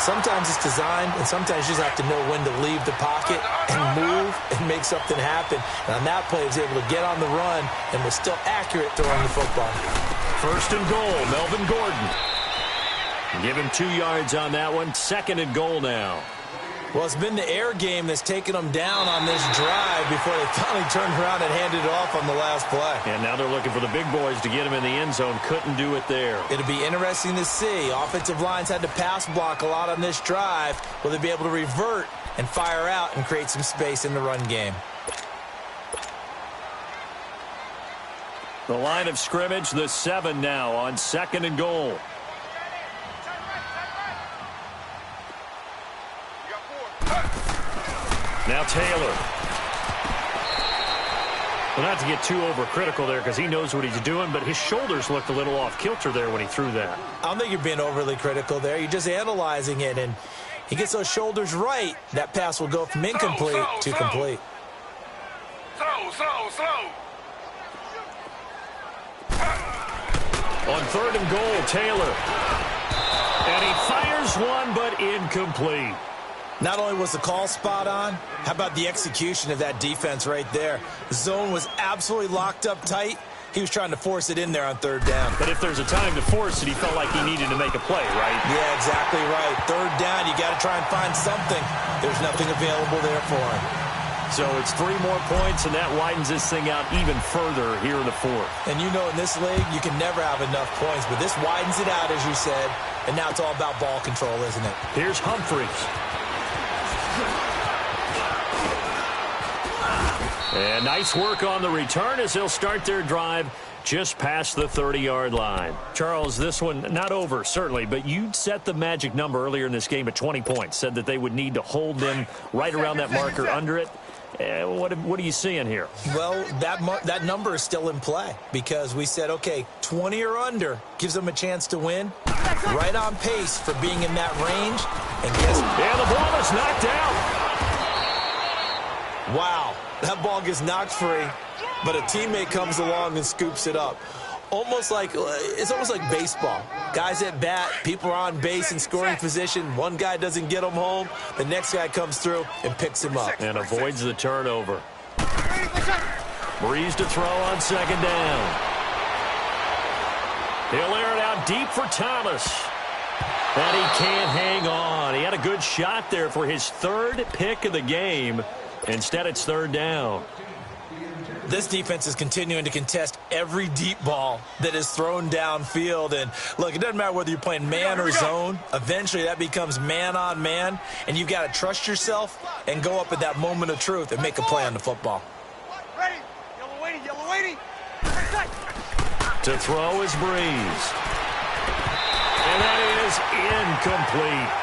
Sometimes it's designed, and sometimes you just have to know when to leave the pocket and move and make something happen. And on that play, he was able to get on the run and was still accurate throwing the football. 1st and goal, Melvin Gordon. Give him 2 yards on that one. 2nd and goal now. Well, it's been the air game that's taken them down on this drive before they finally turned around and handed it off on the last play. And now they're looking for the big boys to get him in the end zone. Couldn't do it there. It'll be interesting to see. Offensive lines had to pass block a lot on this drive. Will they be able to revert and fire out and create some space in the run game? The line of scrimmage, the 7 now on 2nd and goal. Now Taylor. Well, not to get too overcritical there because he knows what he's doing, but his shoulders looked a little off kilter there when he threw that. I don't think you're being overly critical there. You're just analyzing it, and he gets those shoulders right. That pass will go from incomplete to complete. Slow. On 3rd and goal, Taylor. And he fires one, but incomplete. Not only was the call spot on, how about the execution of that defense right there? The zone was absolutely locked up tight. He was trying to force it in there on 3rd down. But if there's a time to force it, he felt like he needed to make a play, right? Yeah, exactly right. 3rd down, you got to try and find something. There's nothing available there for him. So it's 3 more points, and that widens this thing out even further here in the 4th. And you know in this league, you can never have enough points, but this widens it out, as you said, and now it's all about ball control, isn't it? Here's Humphries. And nice work on the return as they'll start their drive just past the 30-yard line. Charles, this one not over, certainly, but you set the magic number earlier in this game at 20 points, said that they would need to hold them right around that marker under it. What are you seeing here? Well, that number is still in play because we said, okay, 20 or under gives them a chance to win. Right on pace for being in that range. And guess what? And the ball is knocked out. Wow, that ball gets knocked free, but a teammate comes along and scoops it up. It's almost like baseball. Guys at bat, people are on base in scoring position. One guy doesn't get him home. The next guy comes through and picks him up. And avoids the turnover. Breeze to throw on 2nd down. He'll air it out deep for Thomas. And he can't hang on. He had a good shot there for his 3rd pick of the game. Instead, it's 3rd down. This defense is continuing to contest every deep ball that is thrown downfield. And, look, it doesn't matter whether you're playing man or zone. Eventually, that becomes man on man. And you've got to trust yourself and go up at that moment of truth and make a play on the football. Ready. Yellow waiting. To throw is Breeze. And that is incomplete.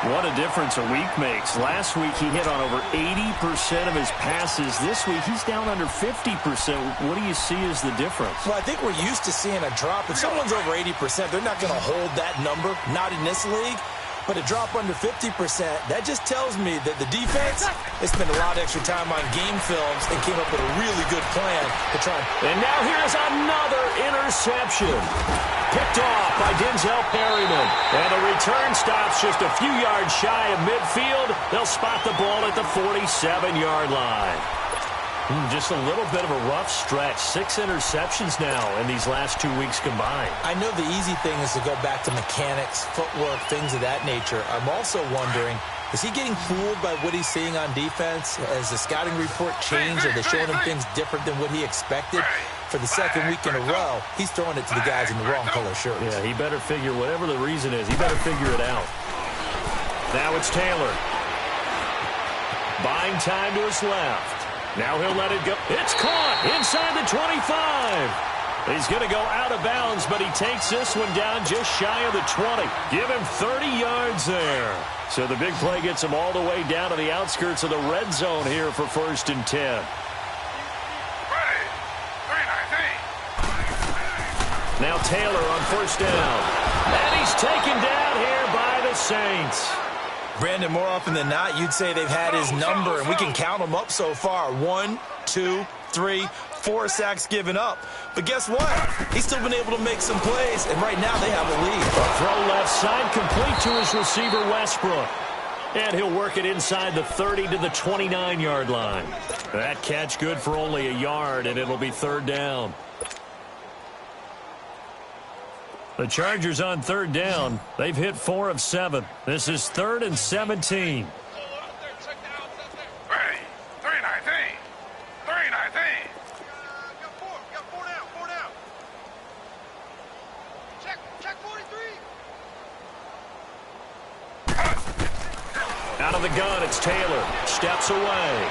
What a difference a week makes. Last week, he hit on over 80% of his passes. This week, he's down under 50%. What do you see as the difference? Well, I think we're used to seeing a drop. If someone's over 80%, they're not going to hold that number, not in this league. But a drop under 50%, that just tells me that the defense has spent a lot of extra time on game films and came up with a really good plan to try. And now here's another interception. Picked off by Denzel Perryman. And the return stops just a few yards shy of midfield. They'll spot the ball at the 47-yard line. Just a little bit of a rough stretch. 6 interceptions now in these last 2 weeks combined. I know the easy thing is to go back to mechanics, footwork, things of that nature. I'm also wondering, is he getting fooled by what he's seeing on defense? Has the scouting report changed? Are they showing him things different than what he expected? For the 2nd week in a row, he's throwing it to the guys in the wrong color shirts. Yeah, he better figure, whatever the reason is, he better figure it out. Now it's Taylor. Buying time to his left. Now he'll let it go. It's caught inside the 25. He's going to go out of bounds, but he takes this one down just shy of the 20. Give him 30 yards there. So the big play gets him all the way down to the outskirts of the red zone here for 1st and 10. Now Taylor on 1st down. And he's taken down here by the Saints. Brandon, more often than not, you'd say they've had his number, and we can count them up so far. 1, 2, 3, 4 sacks given up. But guess what? He's still been able to make some plays, and right now they have a lead. A throw left side complete to his receiver, Westbrook. And he'll work it inside the 30 to the 29-yard line. That catch good for only a yard, and it'll be 3rd down. The Chargers on 3rd down. They've hit 4 of 7. This is 3rd and 17. Out of the gun, it's Taylor. Steps away.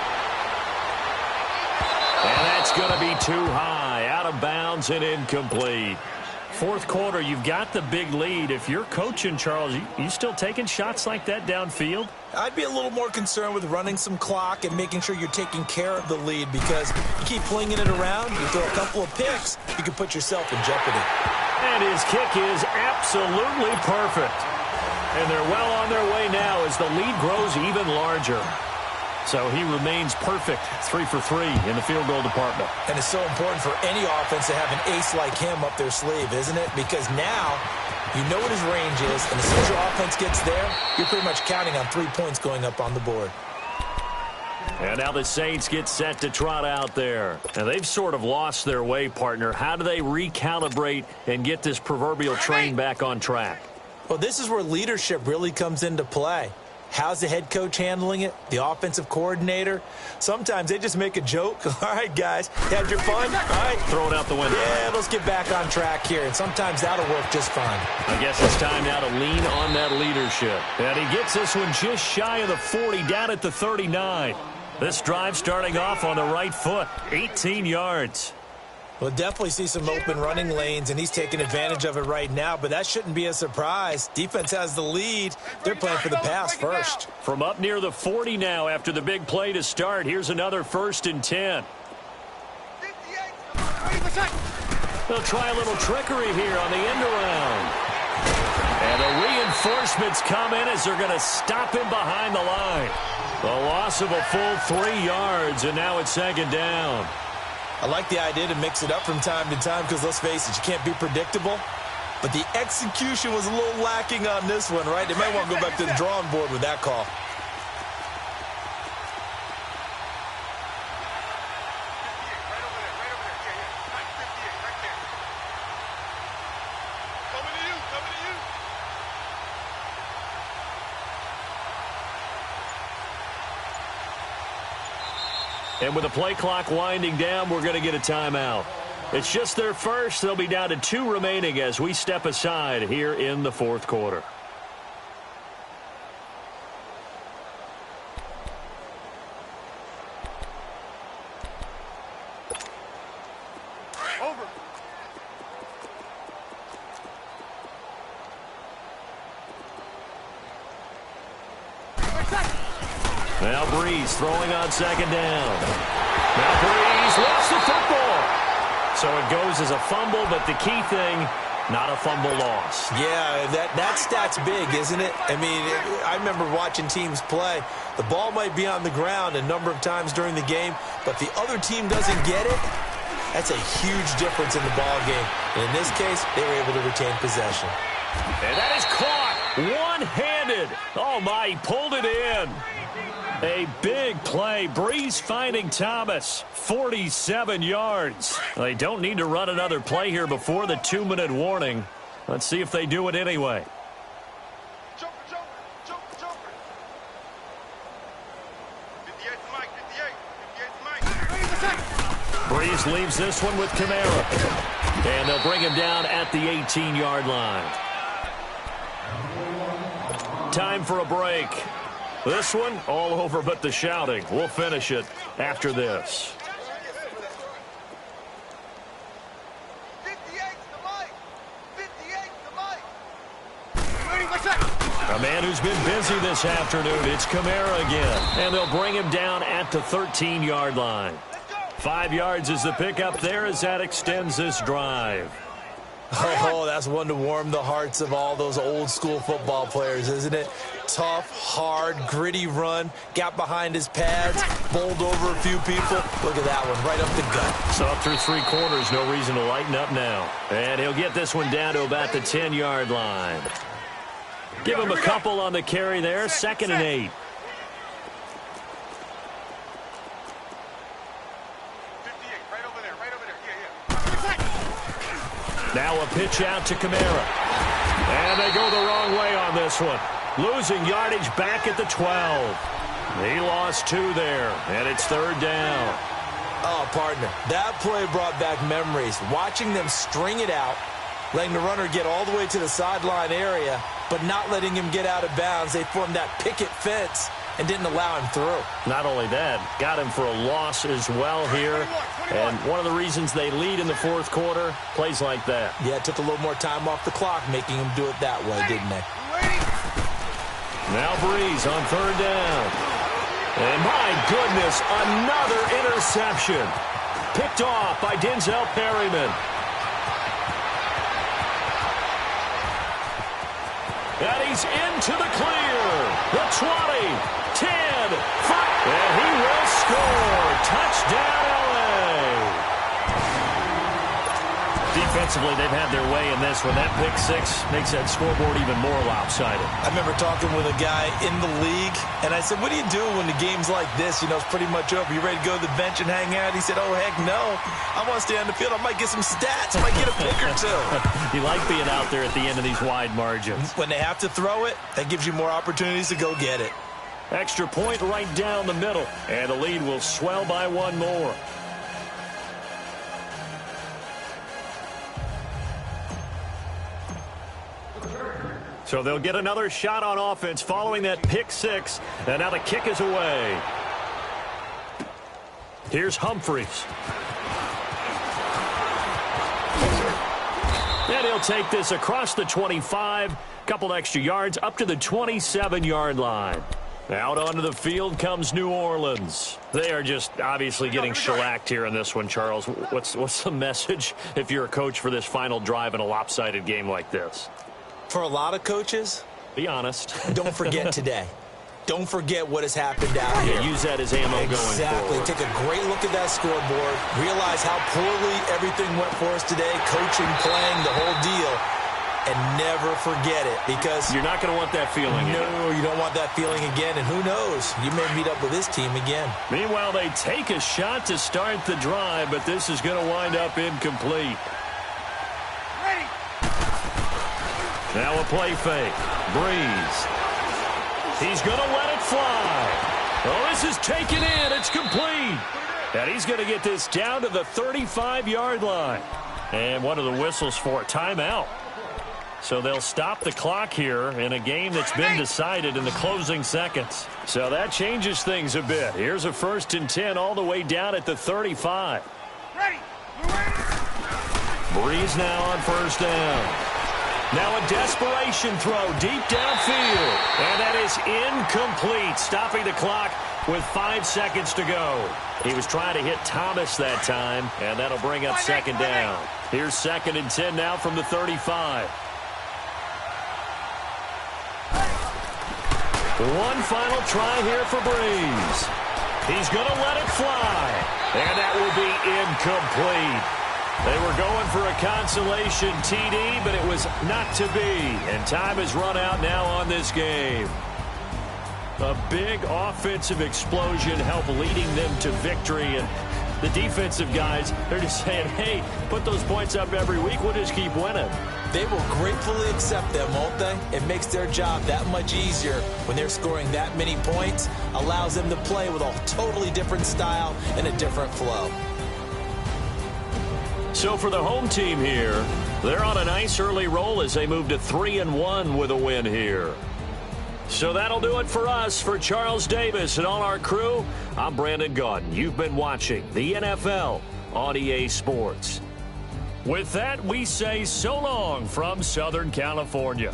And that's going to be too high. Out of bounds and incomplete. Fourth quarter, you've got the big lead. If you're coaching, Charles, you still taking shots like that downfield? I'd be a little more concerned with running some clock and making sure you're taking care of the lead, because you keep flinging it around, you throw a couple of picks, you can put yourself in jeopardy. And his kick is absolutely perfect. And they're well on their way now as the lead grows even larger. So he remains perfect, 3 for 3 in the field goal department. And it's so important for any offense to have an ace like him up their sleeve, isn't it? Because now you know what his range is, and as soon as your offense gets there, you're pretty much counting on 3 points going up on the board. And now the Saints get set to trot out there. And they've sort of lost their way, partner. How do they recalibrate and get this proverbial train back on track? Well, this is where leadership really comes into play. How's the head coach handling it? The offensive coordinator? Sometimes they just make a joke. All right, guys, had your fun? All right. Throw it out the window. Yeah, let's get back on track here. And sometimes that'll work just fine. I guess it's time now to lean on that leadership. And he gets this one just shy of the 40, down at the 39. This drive starting off on the right foot, 18 yards. We'll definitely see some open running lanes, and he's taking advantage of it right now, but that shouldn't be a surprise. Defense has the lead. They're playing for the pass first. From up near the 40 now after the big play to start, here's another 1st and 10. They'll try a little trickery here on the end around. And the reinforcements come in as they're going to stop him behind the line. A loss of a full 3 yards, and now it's 2nd down. I like the idea to mix it up from time to time because, let's face it, you can't be predictable. But the execution was a little lacking on this one, right? They might want to go back to the drawing board with that call. And with the play clock winding down, we're going to get a timeout. It's just their first. They'll be down to 2 remaining as we step aside here in the 4th quarter. Over. Now Breeze throwing on 2nd down. Now Breeze lost the football. So it goes as a fumble, but the key thing, not a fumble loss. Yeah, that stat's big, isn't it? I mean, I remember watching teams play. The ball might be on the ground a number of times during the game, but the other team doesn't get it. That's a huge difference in the ball game. And in this case, they were able to retain possession. And that is caught one-handed. Oh, my, he pulled it in. A big play. Breeze finding Thomas. 47 yards. They don't need to run another play here before the 2-minute warning. Let's see if they do it anyway. Jumper. 58 to Mike. 58 to Mike. Breeze leaves this one with Kamara. And they'll bring him down at the 18-yard line. Time for a break. This one, all over but the shouting. We'll finish it after this. 58 to Mike. 58 to Mike. A man who's been busy this afternoon. It's Kamara again. And they'll bring him down at the 13-yard line. 5 yards is the pickup there as that extends this drive. Oh, that's one to warm the hearts of all those old-school football players, isn't it? Tough, hard, gritty run, got behind his pads, bowled over a few people. Look at that one, right up the gut. So up through 3 quarters, no reason to lighten up now. And he'll get this one down to about the 10-yard line. Give him a couple on the carry there, 2nd and 8. Now a pitch out to Kamara. And they go the wrong way on this one. Losing yardage back at the 12. He lost 2 there, and it's 3rd down. Oh, partner, that play brought back memories. Watching them string it out, letting the runner get all the way to the sideline area, but not letting him get out of bounds. They formed that picket fence and didn't allow him through. Not only that, got him for a loss as well here. And one of the reasons they lead in the fourth quarter, plays like that. Yeah, it took a little more time off the clock, making him do it that way, didn't they? Now Breeze on third down. And my goodness, another interception. Picked off by Denzel Perryman. And he's into the clear. The 20, 10, 5. And he will score. Touchdown, LA. Defensively, they've had their way in this one. That pick six makes that scoreboard even more lopsided. I remember talking with a guy in the league, and I said, what do you do when the game's like this? You know, it's pretty much over. You ready to go to the bench and hang out? He said, oh, heck no. I want to stay on the field. I might get some stats. I might get a pick or two. You like being out there at the end of these wide margins. When they have to throw it, that gives you more opportunities to go get it. Extra point right down the middle, and the lead will swell by one more. So they'll get another shot on offense following that pick six. And now the kick is away. Here's Humphries. And he'll take this across the 25. Couple extra yards up to the 27-yard line. Out onto the field comes New Orleans. They are just obviously getting shellacked here in this one, Charles. What's the message if you're a coach for this final drive in a lopsided game like this? For a lot of coaches, be honest. Don't forget today. Don't forget what has happened out here. Use that as ammo going forward. Exactly. Take a great look at that scoreboard. Realize how poorly everything went for us today. Coaching, playing, the whole deal. And never forget it, because you're not going to want that feeling again. No, you don't want that feeling again. And who knows? You may meet up with this team again. Meanwhile, they take a shot to start the drive, but this is going to wind up incomplete. Now a play fake. Breeze. He's going to let it fly. Oh, this is taken in. It's complete. And he's going to get this down to the 35-yard line. And one of the whistles for a timeout. So they'll stop the clock here in a game that's been decided in the closing seconds. So that changes things a bit. Here's a 1st and 10 all the way down at the 35. Breeze now on first down. Now a desperation throw deep downfield. And that is incomplete, stopping the clock with 5 seconds to go. He was trying to hit Thomas that time, and that'll bring up second down. Here's 2nd and 10 now from the 35. One final try here for Breeze. He's going to let it fly. And that will be incomplete. They were going for a consolation TD, but it was not to be. And time has run out now on this game. A big offensive explosion helped leading them to victory. And the defensive guys, they're just saying, hey, put those points up every week. We'll just keep winning. They will gratefully accept them, won't they? It makes their job that much easier when they're scoring that many points. Allows them to play with a totally different style and a different flow. So for the home team here, they're on a nice early roll as they move to 3-1 with a win here. So that'll do it for us. For Charles Davis and all our crew, I'm Brandon Gaudin. You've been watching the NFL on EA Sports. With that, we say so long from Southern California.